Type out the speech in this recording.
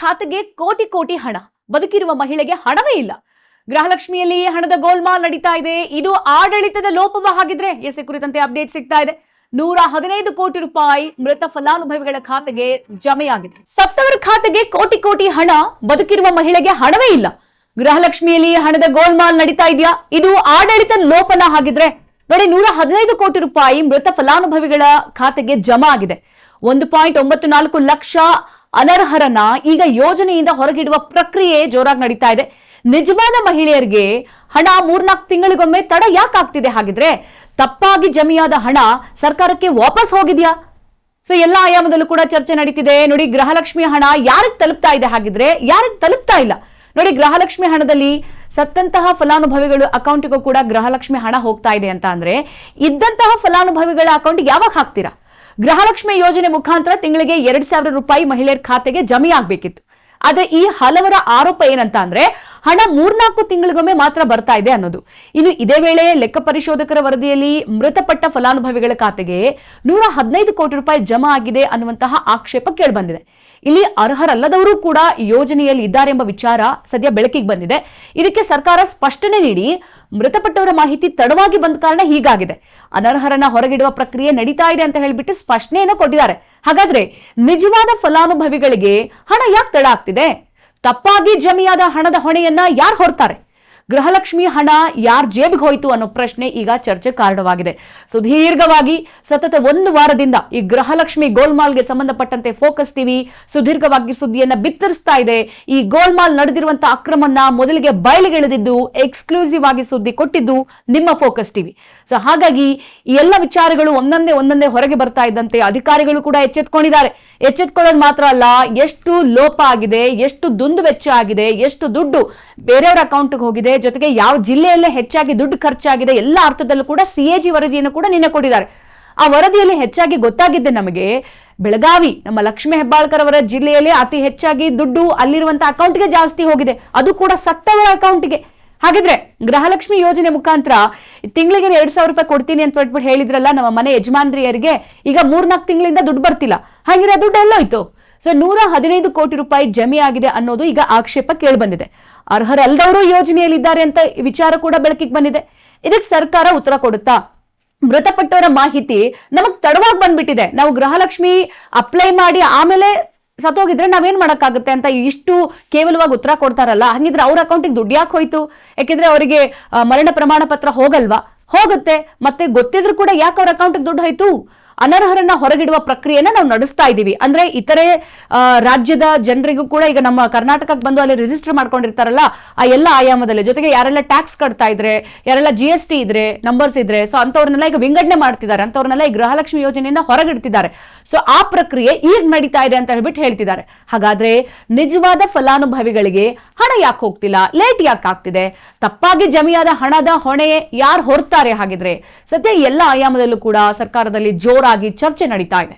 ಖಾತೆಗೆ ಕೋಟಿ ಕೋಟಿ ಹಣ, ಬದುಕಿರುವ ಮಹಿಳೆಗೆ ಹಣವೇ ಇಲ್ಲ. ಗೃಹಲಕ್ಷ್ಮಿಯಲ್ಲಿ ಹಣದ ಗೋಲ್ಮಾಲ್ ನಡೀತಾ ಇದೆ. ಇದು ಆಡಳಿತದ ಲೋಪವ ಹಾಗಿದ್ರೆ? ಎಸ್, ಕುರಿತಂತೆ ಅಪ್ಡೇಟ್ ಸಿಗ್ತಾ ಇದೆ. 115 ಕೋಟಿ ರೂಪಾಯಿ ಮೃತ ಫಲಾನುಭವಿಗಳ ಖಾತೆಗೆ ಜಮೆಯಾಗಿದೆ. ಸತ್ತವರ ಖಾತೆಗೆ ಕೋಟಿ ಕೋಟಿ ಹಣ, ಬದುಕಿರುವ ಮಹಿಳೆಗೆ ಹಣವೇ ಇಲ್ಲ. ಗೃಹಲಕ್ಷ್ಮಿಯಲ್ಲಿ ಹಣದ ಗೋಲ್ಮಾಲ್ ನಡೀತಾ ಇದೆಯಾ? ಇದು ಆಡಳಿತ ಲೋಪನ ಹಾಗಿದ್ರೆ? ನೋಡಿ, 115 ಕೋಟಿ ರೂಪಾಯಿ ಮೃತ ಫಲಾನುಭವಿಗಳ ಖಾತೆಗೆ ಜಮಾ ಆಗಿದೆ. 1.94 ಲಕ್ಷ ಅನರ್ಹರನ್ನ ಈಗ ಯೋಜನೆಯಿಂದ ಹೊರಗಿಡುವ ಪ್ರಕ್ರಿಯೆ ಜೋರಾಗಿ ನಡೀತಾ ಇದೆ. ನಿಜವಾದ ಮಹಿಳೆಯರಿಗೆ ಹಣ 3-4 ತಿಂಗಳಿಗೊಮ್ಮೆ ತಡ ಯಾಕಾಗ್ತಿದೆ ಹಾಗಿದ್ರೆ? ತಪ್ಪಾಗಿ ಜಮೆಯಾದ ಹಣ ಸರ್ಕಾರಕ್ಕೆ ವಾಪಸ್ ಹೋಗಿದ್ಯಾ? ಸೊ ಎಲ್ಲ ಆಯಾಮದಲ್ಲೂ ಕೂಡ ಚರ್ಚೆ ನಡೀತಿದೆ. ನೋಡಿ, ಗೃಹಲಕ್ಷ್ಮಿ ಹಣ ಯಾರಿಗೆ ತಲುಪ್ತಾ ಇದೆ ಹಾಗಿದ್ರೆ? ಯಾರಿಗೆ ತಲುಪ್ತಾ ಇಲ್ಲ? ನೋಡಿ, ಗೃಹಲಕ್ಷ್ಮಿ ಹಣದಲ್ಲಿ ಸತ್ತಂತಹ ಫಲಾನುಭವಿಗಳು ಅಕೌಂಟಿಗೂ ಕೂಡ ಗೃಹಲಕ್ಷ್ಮಿ ಹಣ ಹೋಗ್ತಾ ಇದೆ ಅಂತ ಅಂದ್ರೆ, ಇದ್ದಂತಹ ಫಲಾನುಭವಿಗಳ ಅಕೌಂಟ್ಗೆ ಯಾವಾಗ ಹಾಕ್ತೀರಾ? ಗೃಹಲಕ್ಷ್ಮಿ ಯೋಜನೆ ಮುಖಾಂತರ ತಿಂಗಳಿಗೆ 2,000 ರೂಪಾಯಿ ಮಹಿಳೆಯರ ಖಾತೆಗೆ ಜಮೆ ಆಗ್ಬೇಕಿತ್ತು. ಆದ್ರೆ ಈ ಹಲವರ ಆರೋಪ ಏನಂತ ಅಂದ್ರೆ, ಹಣ 3-4 ತಿಂಗಳಿಗೊಮ್ಮೆ ಮಾತ್ರ ಬರ್ತಾ ಇದೆ ಅನ್ನೋದು. ಇನ್ನು ಇದೇ ವೇಳೆ ಲೆಕ್ಕ ಪರಿಶೋಧಕರ ವರದಿಯಲ್ಲಿ ಮೃತಪಟ್ಟ ಫಲಾನುಭವಿಗಳ ಖಾತೆಗೆ 115 ಕೋಟಿ ರೂಪಾಯಿ ಜಮಾ ಆಗಿದೆ ಅನ್ನುವಂತಹ ಆಕ್ಷೇಪ ಕೇಳಿಬಂದಿದೆ. ಇಲ್ಲಿ ಅರ್ಹರಲ್ಲದವರು ಕೂಡ ಯೋಜನೆಯಲ್ಲಿ ಇದ್ದಾರೆ ಎಂಬ ವಿಚಾರ ಸದ್ಯ ಬೆಳಕಿಗೆ ಬಂದಿದೆ. ಇದಕ್ಕೆ ಸರ್ಕಾರ ಸ್ಪಷ್ಟನೆ ನೀಡಿ, ಮೃತಪಟ್ಟವರ ಮಾಹಿತಿ ತಡವಾಗಿ ಬಂದ ಕಾರಣ ಹೀಗಾಗಿದೆ, ಅನರ್ಹರನ್ನ ಹೊರಗಿಡುವ ಪ್ರಕ್ರಿಯೆ ನಡೀತಾ ಇದೆ ಅಂತ ಹೇಳಿಬಿಟ್ಟು ಸ್ಪಷ್ಟನೆಯನ್ನು ಕೊಟ್ಟಿದ್ದಾರೆ. ಹಾಗಾದ್ರೆ ನಿಜವಾದ ಫಲಾನುಭವಿಗಳಿಗೆ ಹಣ ಯಾಕೆ ತಡ ಆಗ್ತಿದೆ? ತಪ್ಪಾಗಿ ಜಮೆಯಾದ ಹಣದ ಹೊಣೆಯನ್ನ ಯಾರು ಹೊರ್ತಾರೆ? ಗೃಹಲಕ್ಷ್ಮಿ ಹಣ ಯಾರ್ ಜೇಬಿಗೆ ಹೋಯ್ತು ಅನ್ನೋ ಪ್ರಶ್ನೆ ಈಗ ಚರ್ಚೆ ಕಾರಣವಾಗಿದೆ. ಸುದೀರ್ಘವಾಗಿ ಸತತ 1 ವಾರದಿಂದ ಈ ಗೃಹಲಕ್ಷ್ಮಿ ಗೋಲ್ಮಾಲ್ಗೆ ಸಂಬಂಧಪಟ್ಟಂತೆ ಫೋಕಸ್ ಟಿವಿ ಸುದೀರ್ಘವಾಗಿ ಸುದ್ದಿಯನ್ನ ಬಿತ್ತರಿಸ್ತಾ ಇದೆ. ಈ ಗೋಲ್ಮಾಲ್ ನಡೆದಿರುವಂತಹ ಅಕ್ರಮನ್ನ ಮೊದಲಿಗೆ ಬಯಲಿಗೆಳೆದಿದ್ದು, ಎಕ್ಸ್ಕ್ಲೂಸಿವ್ ಆಗಿ ಸುದ್ದಿ ಕೊಟ್ಟಿದ್ದು ನಿಮ್ಮ ಫೋಕಸ್ ಟಿವಿ. ಸೊ ಹಾಗಾಗಿ ಈ ಎಲ್ಲ ವಿಚಾರಗಳು ಒಂದೊಂದೇ ಹೊರಗೆ ಬರ್ತಾ ಇದ್ದಂತೆ ಅಧಿಕಾರಿಗಳು ಕೂಡ ಎಚ್ಚೆತ್ಕೊಂಡಿದ್ದಾರೆ. ಎಚ್ಚೆತ್ಕೊಳ್ಳೋದು ಮಾತ್ರ ಅಲ್ಲ, ಎಷ್ಟು ಲೋಪ ಆಗಿದೆ, ಎಷ್ಟು ದುಂದು ವೆಚ್ಚ ಆಗಿದೆ, ಎಷ್ಟು ದುಡ್ಡು ಬೇರೆಯವರ ಅಕೌಂಟ್ಗೆ ಹೋಗಿದೆ, ಜೊತೆಗೆ ಯಾವ ಜಿಲ್ಲೆಯಲ್ಲೇ ಹೆಚ್ಚಾಗಿ ದುಡ್ಡು ಖರ್ಚಾಗಿದೆ, ಎಲ್ಲ ಅರ್ಥದಲ್ಲೂ ಕೂಡ CAG ವರದಿಯನ್ನು ಕೂಡ ನಿನ್ನೆ ಕೊಟ್ಟಿದ್ದಾರೆ. ಆ ವರದಿಯಲ್ಲಿ ಹೆಚ್ಚಾಗಿ ಗೊತ್ತಾಗಿದ್ದೆ ನಮಗೆ, ಬೆಳಗಾವಿ ನಮ್ಮ ಲಕ್ಷ್ಮೀ ಹೆಬ್ಬಾಳ್ಕರ್ ಅವರ ಜಿಲ್ಲೆಯಲ್ಲಿ ಅತಿ ಹೆಚ್ಚಾಗಿ ದುಡ್ಡು ಅಲ್ಲಿರುವಂತಹ ಅಕೌಂಟ್ಗೆ ಜಾಸ್ತಿ ಹೋಗಿದೆ, ಅದು ಕೂಡ ಸತ್ತವರ ಅಕೌಂಟ್ಗೆ. ಹಾಗಿದ್ರೆ ಗೃಹಲಕ್ಷ್ಮಿ ಯೋಜನೆ ಮುಖಾಂತರ ತಿಂಗಳಿಗೆ 2,000 ರೂಪಾಯಿ ಕೊಡ್ತೀನಿ ಅಂತ ಹೇಳ್ಬಿಟ್ಟು ಹೇಳಿದ್ರಲ್ಲ ನಮ್ಮ ಮನೆ ಯಜಮಾನ್ರಿಯರಿಗೆ, ಈಗ 3-4 ತಿಂಗಳಿಂದ ದುಡ್ಡು ಬರ್ತಿಲ್ಲ. ಹಾಗಿದ್ರೆ ದುಡ್ಡು ಎಲ್ಲೋಯ್ತು? ಸೊ 115 ಕೋಟಿ ರೂಪಾಯಿ ಜಮೆ ಆಗಿದೆ ಅನ್ನೋದು ಈಗ ಆಕ್ಷೇಪ ಕೇಳಿಬಂದಿದೆ. ಅರ್ಹರಲ್ಲದವರು ಯೋಜನೆಯಲ್ಲಿ ಇದ್ದಾರೆ ಅಂತ ವಿಚಾರ ಕೂಡ ಬೆಳಕಿಗೆ ಬಂದಿದೆ. ಇದಕ್ಕೆ ಸರ್ಕಾರ ಉತ್ತರ ಕೊಡುತ್ತಾ? ಮೃತಪಟ್ಟವರ ಮಾಹಿತಿ ನಮಗ್ ತಡವಾಗಿ ಬಂದ್ಬಿಟ್ಟಿದೆ, ನಾವು ಗೃಹಲಕ್ಷ್ಮಿ ಅಪ್ಲೈ ಮಾಡಿ ಆಮೇಲೆ ಸತ್ತೋಗಿದ್ರೆ ನಾವೇನ್ ಮಾಡಕ್ಕಾಗುತ್ತೆ ಅಂತ ಇಷ್ಟು ಕೇವಲವಾಗಿ ಉತ್ತರ ಕೊಡ್ತಾರಲ್ಲ. ಹಂಗಿದ್ರೆ ಅವ್ರ ಅಕೌಂಟಿಗೆ ದುಡ್ಡು ಯಾಕೆ ಹೋಯ್ತು? ಯಾಕೆಂದ್ರೆ ಅವರಿಗೆ ಮರಣ ಪ್ರಮಾಣ ಪತ್ರ ಹೋಗಲ್ವಾ? ಹೋಗುತ್ತೆ. ಮತ್ತೆ ಗೊತ್ತಿದ್ರು ಕೂಡ ಯಾಕೆ ಅವ್ರ ಅಕೌಂಟಿಗೆ ದುಡ್ಡು ಹೋಯ್ತು? ಅನರ್ಹರನ್ನ ಹೊರಗಿಡುವ ಪ್ರಕ್ರಿಯೆನ ನಾವು ನಡೆಸ್ತಾ ಇದ್ದೀವಿ. ಅಂದ್ರೆ ಇತರೆ ರಾಜ್ಯದ ಜನರಿಗೂ ಕೂಡ ಈಗ ನಮ್ಮ ಕರ್ನಾಟಕಕ್ಕೆ ಬಂದು ಅಲ್ಲಿ ರಿಜಿಸ್ಟರ್ ಮಾಡ್ಕೊಂಡಿರ್ತಾರಲ್ಲ, ಆ ಎಲ್ಲ ಆಯಾಮದಲ್ಲಿ, ಜೊತೆಗೆ ಯಾರೆಲ್ಲ ಟ್ಯಾಕ್ಸ್ ಕಟ್ತಾ ಇದ್ರೆ, ಯಾರೆಲ್ಲ GST ಇದ್ರೆ, ನಂಬರ್ಸ್ ಇದ್ರೆ, ಸೊ ಅಂತವ್ರನ್ನೆಲ್ಲ ಈಗ ವಿಂಗಡಣೆ ಮಾಡ್ತಿದ್ದಾರೆ, ಅಂತವ್ರನ್ನೆಲ್ಲ ಈ ಗೃಹಲಕ್ಷ್ಮಿ ಯೋಜನೆಯಿಂದ ಹೊರಗಿಡ್ತಿದ್ದಾರೆ. ಸೊ ಆ ಪ್ರಕ್ರಿಯೆ ಈಗ ನಡೀತಾ ಇದೆ ಅಂತ ಹೇಳ್ಬಿಟ್ಟು ಹೇಳ್ತಿದ್ದಾರೆ. ಹಾಗಾದ್ರೆ ನಿಜವಾದ ಫಲಾನುಭವಿಗಳಿಗೆ ಹಣ ಯಾಕೆ ಹೋಗ್ತಿಲ್ಲ? ಲೇಟ್ ಯಾಕೆ ಆಗ್ತಿದೆ? ತಪ್ಪಾಗಿ ಜಮೆಯಾದ ಹಣದ ಹೊಣೆ ಯಾರು ಹೊರ್ತಾರೆ ಹಾಗಿದ್ರೆ? ಸದ್ಯ ಎಲ್ಲ ಆಯಾಮದಲ್ಲೂ ಕೂಡ ಸರ್ಕಾರದಲ್ಲಿ ಜೋರಾಗಿ ಚರ್ಚೆ ನಡೀತಾ ಇದೆ.